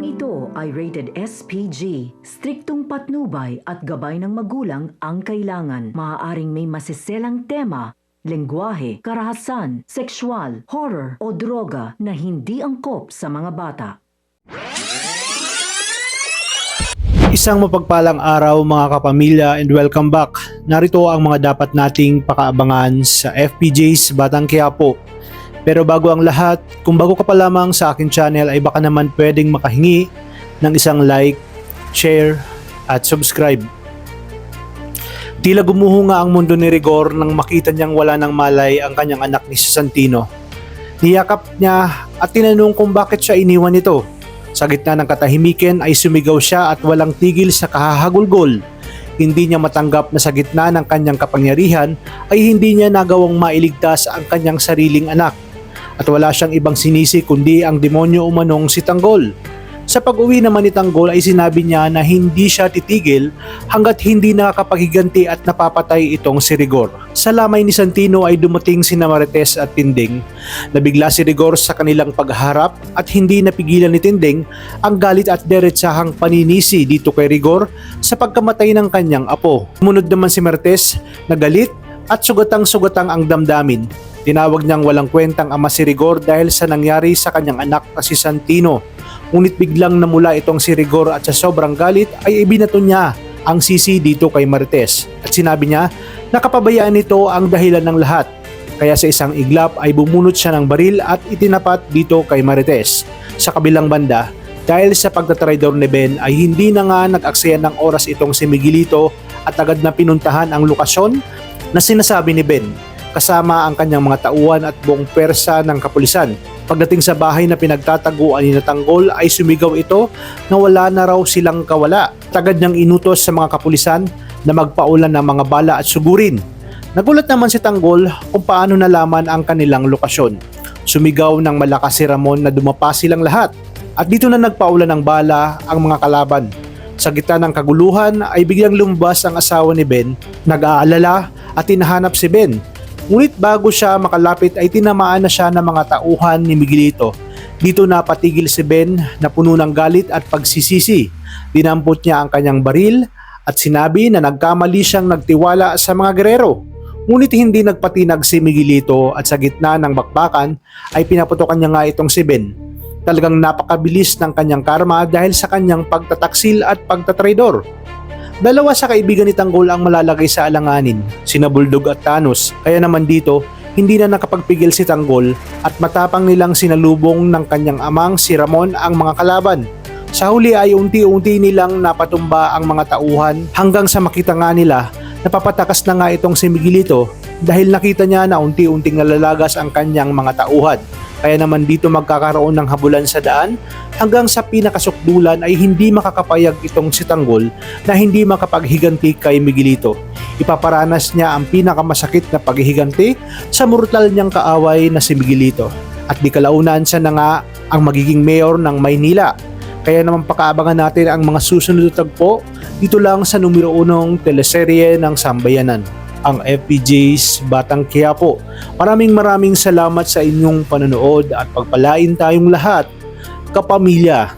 Tampokang ito ay rated SPG. Striktong patnubay at gabay ng magulang ang kailangan. Maaaring may masiselang tema, lengguwahe, karahasan, sexual, horror o droga na hindi angkop sa mga bata. Isang mapagpalang araw mga kapamilya and welcome back. Narito ang mga dapat nating pakaabangan sa FPJ's Batang Quiapo. Pero bago ang lahat, kung bago ka pa lamang sa akin channel ay baka naman pwedeng makahingi ng isang like, share at subscribe. Tila gumuho nga ang mundo ni Rigor nang makita niyang wala ng malay ang kanyang anak ni Santino. Niyakap niya at tinanong kung bakit siya iniwan nito. Sa gitna ng katahimiken ay sumigaw siya at walang tigil sa kahahagulgol. Hindi niya matanggap na sa gitna ng kanyang kapangyarihan ay hindi niya nagawang mailigtas ang kanyang sariling anak. At wala siyang ibang sinisi kundi ang demonyo umanong si Tanggol. Sa pag-uwi naman ni Tanggol ay sinabi niya na hindi siya titigil hanggat hindi nakakapaghiganti at napapatay itong si Rigor. Sa lamay ni Santino ay dumating sina Marites at Tinding. Nabigla si Rigor sa kanilang pagharap at hindi napigilan ni Tinding ang galit at diretsahang paninisi dito kay Rigor sa pagkamatay ng kanyang apo. Sumunod naman si Marites na galit at sugatang-sugatang ang damdamin. Tinawag niyang walang kwentang ama si Rigor dahil sa nangyari sa kanyang anak na si Santino. Ngunit biglang namula itong si Rigor at sa sobrang galit ay ibinato niya ang sisi dito kay Marites. At sinabi niya na kapabayaan nito ang dahilan ng lahat. Kaya sa isang iglap ay bumunot siya ng baril at itinapat dito kay Marites. Sa kabilang banda, dahil sa pagtatraidor ni Ben ay hindi na nga nag-aksaya ng oras itong si Miguelito at agad na pinuntahan ang lokasyon na sinasabi ni Ben, kasama ang kanyang mga tauhan at buong pwersa ng kapulisan. Pagdating sa bahay na pinagtataguan ni Tanggol ay sumigaw ito na wala na raw silang kawala. Tagad niyang inutos sa mga kapulisan na magpaulan ng mga bala at sugurin. Nagulat naman si Tanggol kung paano nalaman ang kanilang lokasyon. Sumigaw ng malakas si Ramon na dumapa silang lahat at dito na nagpaulan ng bala ang mga kalaban. Sa gitna ng kaguluhan ay biglang lumabas ang asawa ni Ben, nag-aalala at hinahanap si Ben. Ngunit bago siya makalapit ay tinamaan na siya ng mga tauhan ni Miguelito. Dito napatigil si Ben na puno ng galit at pagsisisi. Dinampot niya ang kanyang baril at sinabi na nagkamali siyang nagtiwala sa mga gerero. Ngunit hindi nagpatinag si Miguelito at sa gitna ng bakbakan ay pinaputokan niya nga itong si Ben. Talagang napakabilis ng kanyang karma dahil sa kanyang pagtataksil at pagtatraidor. Dalawa sa kaibigan ni Tanggol ang malalagay sa alanganin, sina Buldog at Thanos. Kaya naman dito, hindi na nakapagpigil si Tanggol at matapang nilang sinalubong ng kanyang amang si Ramon ang mga kalaban. Sa huli ay unti-unti nilang napatumba ang mga tauhan hanggang sa makita nga nila na papatakas na nga itong si Miguelito dahil nakita niya na unti-unting nalalagas ang kanyang mga tauhan. Kaya naman dito magkakaroon ng habulan sa daan hanggang sa pinakasukdulan ay hindi makakapayag itong si Tanggol na hindi makapaghiganti kay Miguelito. Ipaparanas niya ang pinakamasakit na paghihiganti sa mortal niyang kaaway na si Miguelito. At di kalaunan siya na nga ang magiging mayor ng Maynila. Kaya naman pakaabangan natin ang mga susunod na tagpo dito lang sa numero 1 teleserye ng Sambayanan, ang FPJ's Batang Quiapo. Maraming salamat sa inyong panonood at pagpalain tayong lahat, kapamilya.